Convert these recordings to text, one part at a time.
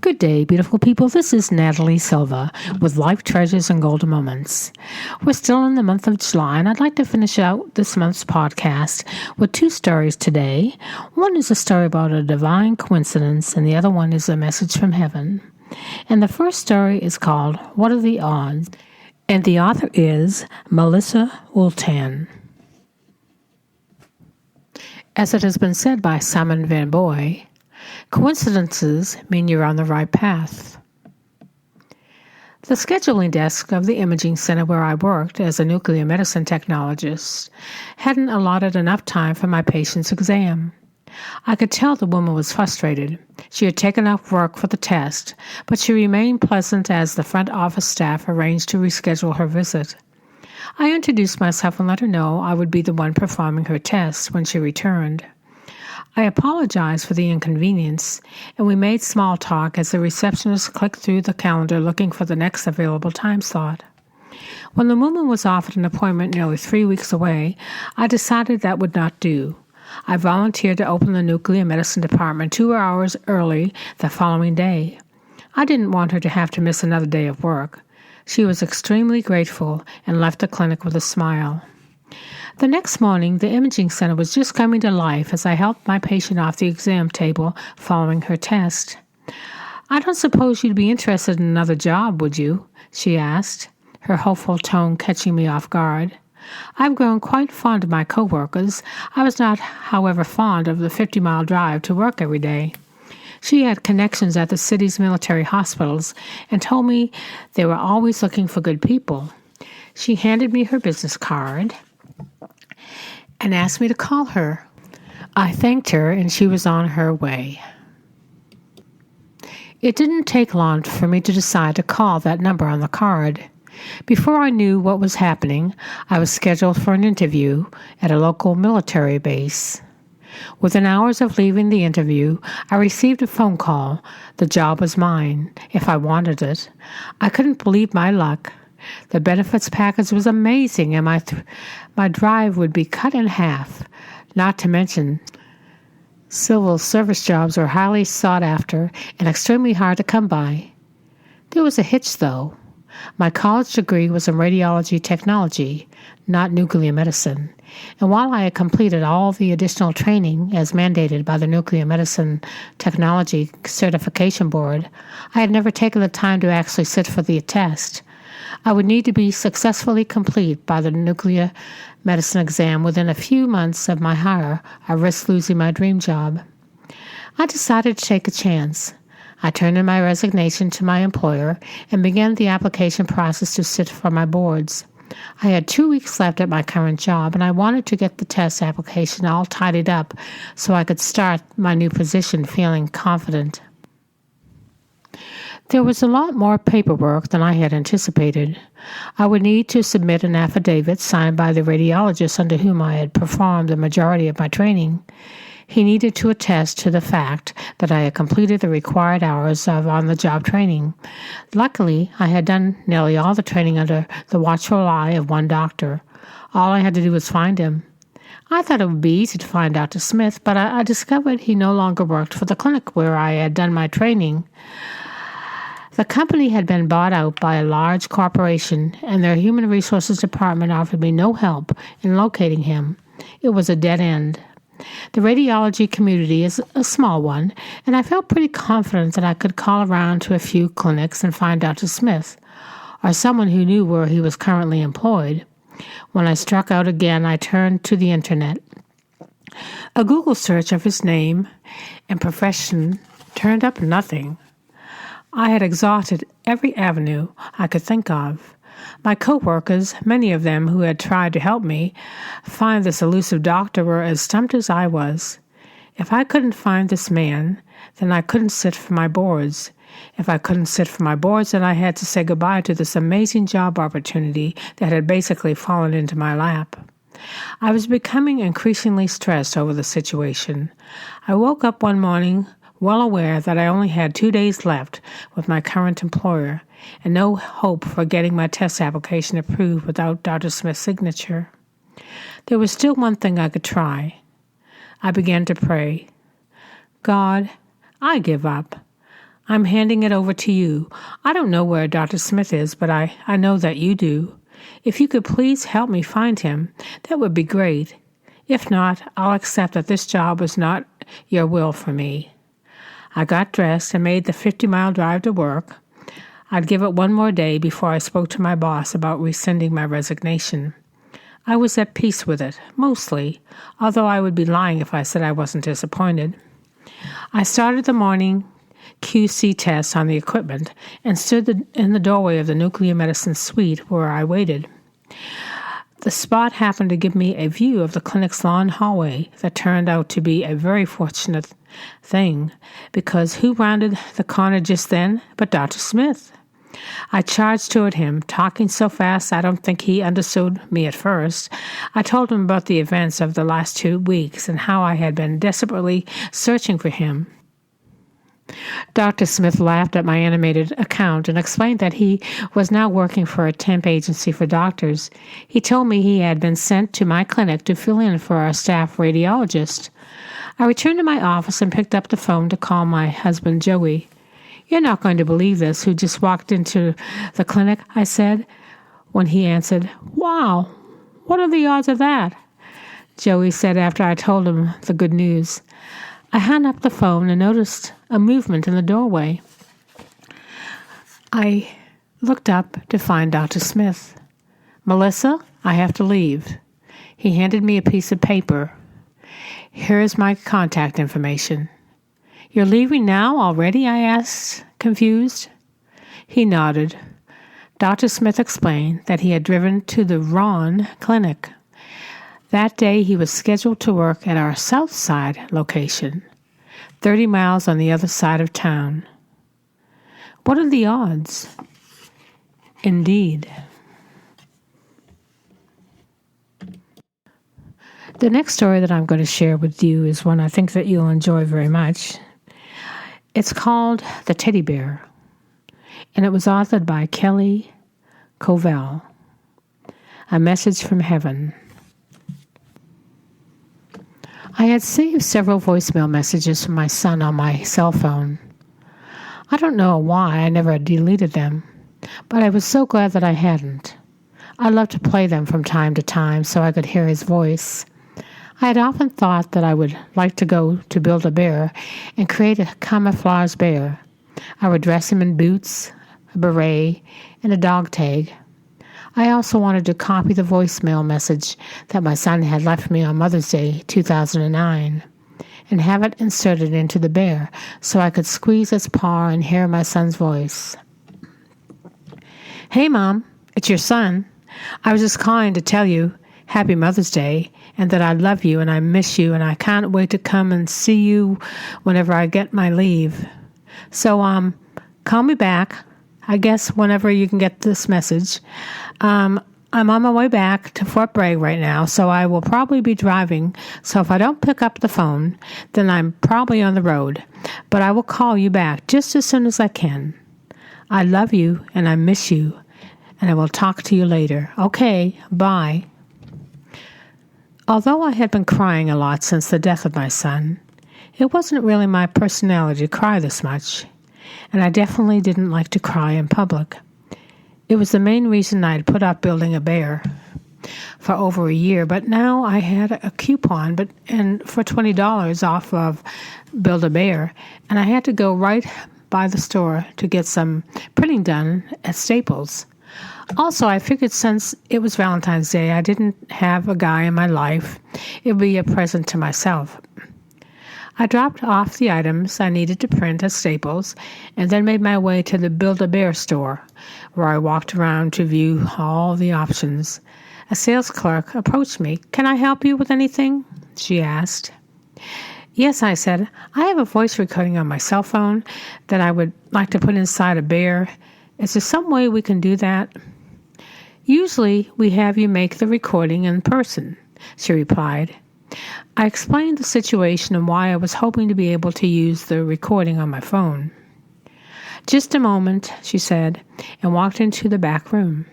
Good day, beautiful people. This is Natalie Silva with Life Treasures and Golden Moments. We're still in the month of July, and I'd like to finish out this month's podcast with two stories today. One is a story about a divine coincidence, and the other one is a message from heaven. And the first story is called What Are the Odds? And the author is Melissa Wooltan. As it has been said by Simon Van Boy, coincidences mean you're on the right path. The scheduling desk of the imaging center where I worked as a nuclear medicine technologist hadn't allotted enough time for my patient's exam. I could tell the woman was frustrated. She had taken off work for the test, but she remained pleasant as the front office staff arranged to reschedule her visit. I introduced myself and let her know I would be the one performing her test when she returned. I apologized for the inconvenience, and we made small talk as the receptionist clicked through the calendar looking for the next available time slot. When the woman was offered an appointment nearly 3 weeks away, I decided that would not do. I volunteered to open the nuclear medicine department 2 hours early the following day. I didn't want her to have to miss another day of work. She was extremely grateful and left the clinic with a smile. The next morning, the imaging center was just coming to life as I helped my patient off the exam table following her test. "I don't suppose you'd be interested in another job, would you?" she asked, her hopeful tone catching me off guard. I've grown quite fond of my coworkers. I was not, however, fond of the 50-mile drive to work every day. She had connections at the city's military hospitals and told me they were always looking for good people. She handed me her business card and asked me to call her. I thanked her, and she was on her way. It didn't take long for me to decide to call that number on the card. Before I knew what was happening, I was scheduled for an interview at a local military base. Within hours of leaving the interview, I received a phone call. The job was mine, if I wanted it. I couldn't believe my luck. The benefits package was amazing, and my drive would be cut in half. Not to mention, civil service jobs are highly sought after and extremely hard to come by. There was a hitch, though. My college degree was in radiology technology, not nuclear medicine. And while I had completed all the additional training as mandated by the Nuclear Medicine Technology Certification Board, I had never taken the time to actually sit for the test. I would need to be successfully complete by the nuclear medicine exam within a few months of my hire. I risked losing my dream job. I decided to take a chance. I turned in my resignation to my employer and began the application process to sit for my boards. I had 2 weeks left at my current job, and I wanted to get the test application all tidied up so I could start my new position feeling confident. There was a lot more paperwork than I had anticipated. I would need to submit an affidavit signed by the radiologist under whom I had performed the majority of my training. He needed to attest to the fact that I had completed the required hours of on-the-job training. Luckily, I had done nearly all the training under the watchful eye of one doctor. All I had to do was find him. I thought it would be easy to find Dr. Smith, but I discovered he no longer worked for the clinic where I had done my training. The company had been bought out by a large corporation, and their human resources department offered me no help in locating him. It was a dead end. The radiology community is a small one, and I felt pretty confident that I could call around to a few clinics and find Dr. Smith, or someone who knew where he was currently employed. When I struck out again, I turned to the internet. A Google search of his name and profession turned up nothing. I had exhausted every avenue I could think of. My coworkers, many of them who had tried to help me find this elusive doctor, were as stumped as I was. If I couldn't find this man, then I couldn't sit for my boards. If I couldn't sit for my boards, then I had to say goodbye to this amazing job opportunity that had basically fallen into my lap. I was becoming increasingly stressed over the situation. I woke up one morning well aware that I only had 2 days left with my current employer and no hope for getting my test application approved without Dr. Smith's signature. There was still one thing I could try. I began to pray. God, I give up. I'm handing it over to you. I don't know where Dr. Smith is, but I know that you do. If you could please help me find him, that would be great. If not, I'll accept that this job was not your will for me. I got dressed and made the 50-mile drive to work. I'd give it one more day before I spoke to my boss about rescinding my resignation. I was at peace with it, mostly, although I would be lying if I said I wasn't disappointed. I started the morning QC test on the equipment and stood in the doorway of the nuclear medicine suite where I waited. The spot happened to give me a view of the clinic's long hallway that turned out to be a very fortunate thing, because who rounded the corner just then but Dr. Smith? I charged toward him, talking so fast I don't think he understood me at first. I told him about the events of the last 2 weeks and how I had been desperately searching for him. Dr. Smith laughed at my animated account and explained that he was now working for a temp agency for doctors. He told me he had been sent to my clinic to fill in for our staff radiologist. I returned to my office and picked up the phone to call my husband, Joey. "You're not going to believe this, who just walked into the clinic," I said, when he answered, "Wow, what are the odds of that?" Joey said after I told him the good news. I hung up the phone and noticed a movement in the doorway. I looked up to find Dr. Smith. "Melissa, I have to leave." He handed me a piece of paper. "Here's my contact information." "You're leaving now already?" I asked, confused. He nodded. Dr. Smith explained that he had driven to the Ron Clinic. That day he was scheduled to work at our South Side location, 30 miles on the other side of town. What are the odds? Indeed. The next story that I'm going to share with you is one I think that you'll enjoy very much. It's called The Teddy Bear, and it was authored by Kelly Covell. A Message from Heaven. I had saved several voicemail messages from my son on my cell phone. I don't know why I never deleted them, but I was so glad that I hadn't. I loved to play them from time to time so I could hear his voice. I had often thought that I would like to go to Build-A-Bear and create a camouflage bear. I would dress him in boots, a beret, and a dog tag. I also wanted to copy the voicemail message that my son had left me on Mother's Day 2009 and have it inserted into the bear so I could squeeze its paw and hear my son's voice. "Hey, Mom, it's your son. I was just calling to tell you Happy Mother's Day and that I love you and I miss you and I can't wait to come and see you whenever I get my leave. So, call me back, I guess whenever you can get this message. I'm on my way back to Fort Bragg right now, so I will probably be driving. So if I don't pick up the phone, then I'm probably on the road. But I will call you back just as soon as I can. I love you and I miss you, and I will talk to you later. Okay, bye." Although I had been crying a lot since the death of my son, it wasn't really my personality to cry this much, and I definitely didn't like to cry in public. It was the main reason I had put off building a bear for over a year, but now I had a coupon for $20 off of Build-A-Bear, and I had to go right by the store to get some printing done at Staples. Also, I figured since it was Valentine's Day, I didn't have a guy in my life. It would be a present to myself. I dropped off the items I needed to print at Staples and then made my way to the Build-A-Bear store, where I walked around to view all the options. A sales clerk approached me. "Can I help you with anything?" she asked. "Yes," I said. "I have a voice recording on my cell phone that I would like to put inside a bear. Is there some way we can do that?" "Usually we have you make the recording in person," she replied. I explained the situation and why I was hoping to be able to use the recording on my phone. "Just a moment," she said, and walked into the back room.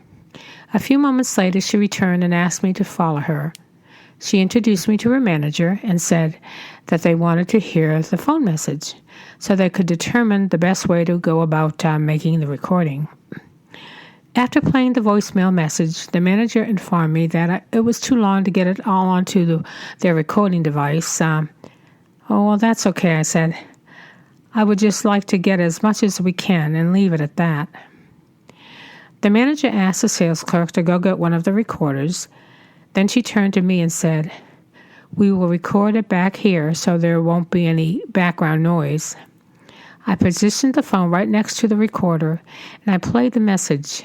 A few moments later, she returned and asked me to follow her. She introduced me to her manager and said that they wanted to hear the phone message so they could determine the best way to go about making the recording. After playing the voicemail message, the manager informed me that it was too long to get it all onto their recording device. Oh, well, that's okay, I said. I would just like to get as much as we can and leave it at that. The manager asked the sales clerk to go get one of the recorders. Then she turned to me and said, "We will record it back here so there won't be any background noise." I positioned the phone right next to the recorder and I played the message.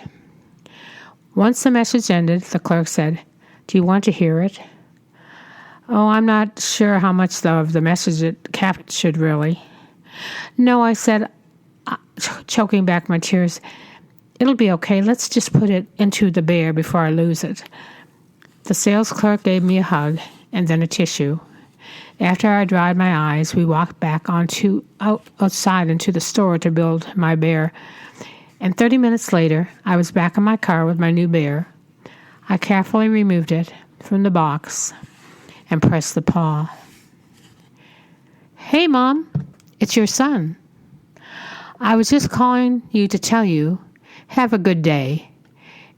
Once the message ended, the clerk said, "Do you want to hear it?" "Oh, I'm not sure how much of the message it captured, really." "No," I said, choking back my tears. "It'll be okay. Let's just put it into the bear before I lose it." The sales clerk gave me a hug and then a tissue. After I dried my eyes, we walked back outside into the store to build my bear. And 30 minutes later, I was back in my car with my new bear. I carefully removed it from the box and pressed the paw. "Hey, Mom, it's your son. I was just calling you to tell you, have a good day,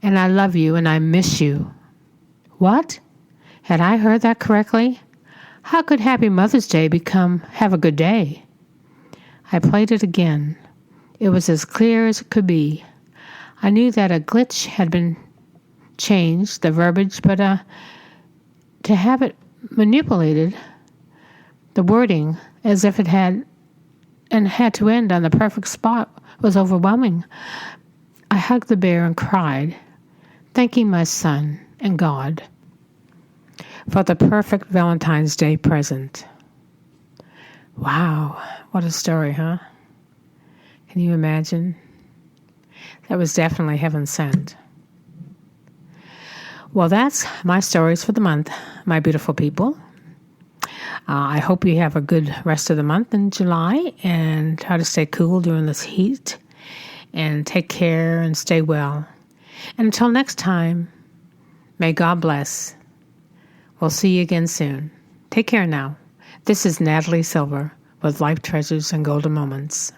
and I love you and I miss you." What? Had I heard that correctly? How could Happy Mother's Day become have a good day? I played it again. It was as clear as it could be. I knew that a glitch had been changed, the verbiage, but to have it manipulated, the wording, as if it had to end on the perfect spot, was overwhelming. I hugged the bear and cried, thanking my son and God for the perfect Valentine's Day present. Wow, what a story, huh? Can you imagine? That was definitely heaven sent. Well, that's my stories for the month, my beautiful people. I hope you have a good rest of the month in July and try to stay cool during this heat and take care and stay well. And until next time, may God bless. We'll see you again soon. Take care now. This is Natalie Silver with Life Treasures and Golden Moments.